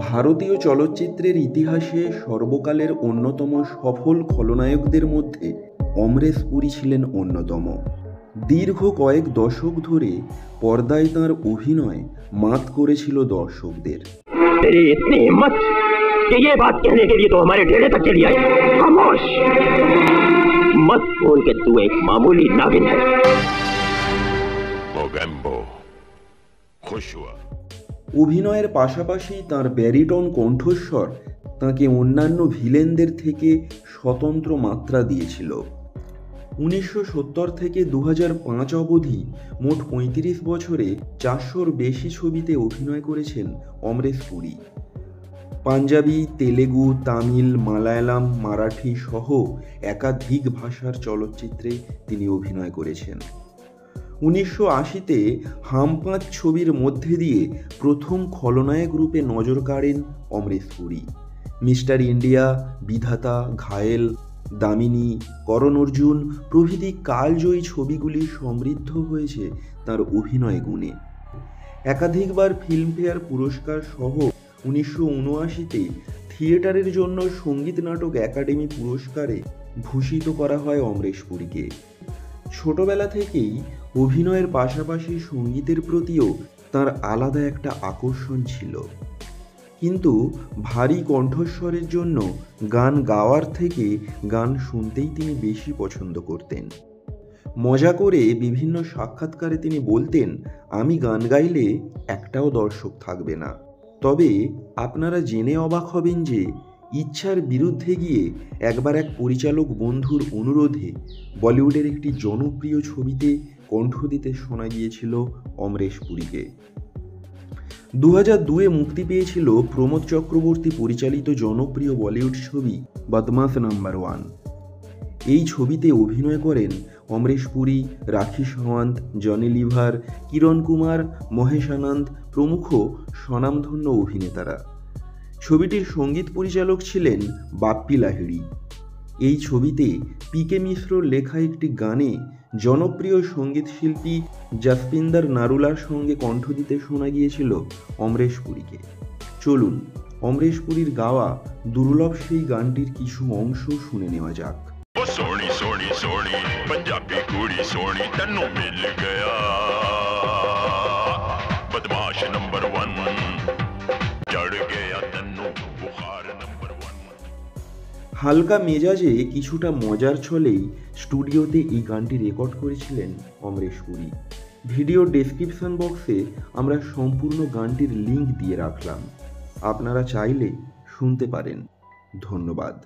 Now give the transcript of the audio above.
ভারতীয় চলচ্চিত্রের ইতিহাসে সর্বকালের অন্যতম সফল খলনায়কদের মধ্যে অমরেশ পুরী ছিলেন অন্যতম। দীর্ঘ কয়েক দশক ধরে পর্দায় তাঁর অভিনয় মাত করেছিল দর্শকদের। অভিনয়ের পাশাপাশি তাঁর ব্যারিটন কণ্ঠস্বর তাঁকে অন্যান্য ভিলেনদের থেকে স্বতন্ত্র মাত্রা দিয়েছিল। 1970 থেকে 2005 অবধি মোট 35 বছরে 400-র বেশি ছবিতে অভিনয় করেছেন অমরেশ পুরী। পাঞ্জাবি, তেলেগু, তামিল, মালায়ালাম, মারাঠি সহ একাধিক ভাষার চলচ্চিত্রে তিনি অভিনয় করেছেন। 1980-তে হাম 5 ছবির মধ্যে দিয়ে প্রথম খলনায়ক রূপে নজর কাড়েন অমরেশ পুরী। মিস্টার ইন্ডিয়া, বিধাতা, ঘায়েল, দামিনী, করণ অর্জুন প্রভৃতি কালজয়ী ছবিগুলি সমৃদ্ধ হয়েছে তার অভিনয় গুণে। একাধিকবার ফিল্মফেয়ার পুরস্কার সহ 1979-তে থিয়েটারের জন্য সঙ্গীত নাটক একাডেমি পুরস্কারে ভূষিত করা হয় অমরেশ পুরীকে। ছোটবেলা থেকেই অভিনয়ের পাশাপাশি সঙ্গীতের প্রতিও তার আলাদা একটা আকর্ষণ ছিল, কিন্তু ভারী কণ্ঠস্বরের জন্য গান গাওয়ার থেকে গান শুনতেই তিনি বেশি পছন্দ করতেন। মজা করে বিভিন্ন সাক্ষাৎকারে তিনি বলতেন, আমি গান গাইলে একটাও দর্শক থাকবে না। তবে আপনারা জেনে অবাক হবেন যে ইচ্ছার বিরুদ্ধে গিয়ে একবার এক পরিচালক বন্ধুর অনুরোধে বলিউডের একটি জনপ্রিয় ছবিতে কণ্ঠ দিতে শোনা গিয়েছিল অমরেশ পুরীকে। 2002-এ মুক্তি পেয়েছিল প্রমোদ চক্রবর্তী পরিচালিত জনপ্রিয় বলিউড ছবি বদমাশ নাম্বার 1। এই ছবিতে অভিনয় করেন অমরেশ পুরী, রাখি সাওয়ান্ত, জনি লিভার, কিরণ কুমার, মহেশ আনন্দ প্রমুখ স্বনামধন্য অভিনেতারা। ছবিটির সঙ্গীত পরিচালক ছিলেন বাপ্পি লাহিড়ী। এই ছবিতে পিকে মিশ্রর লেখা একটি গানে জনপ্রিয় সঙ্গীত শিল্পী জাসপিন্দার নারুলার সঙ্গে কণ্ঠ দিতে শোনা গিয়েছিল অমরেশ পুরীকে। চলুন অমরেশ পুরীর গাওয়া দুর্লভ সেই গানটির কিছু অংশ শুনে নেওয়া যাক। सोनी सोनी सोनी पंजाबी कुड़ी सोनी तन्नू मिल गया बदमाश नंबर 1 चढ़ गया तन्नू बुखार नंबर 1। হালকা মেজাজে কিছুটা মজার ছলেই স্টুডিওতে এই গানটি রেকর্ড করেছিলেন অমরেশ পুরী। ভিডিও ডেসক্রিপশন বক্সে আমরা সম্পূর্ণ গানটির লিঙ্ক দিয়ে রাখলাম, আপনারা চাইলে শুনতে পারেন। ধন্যবাদ।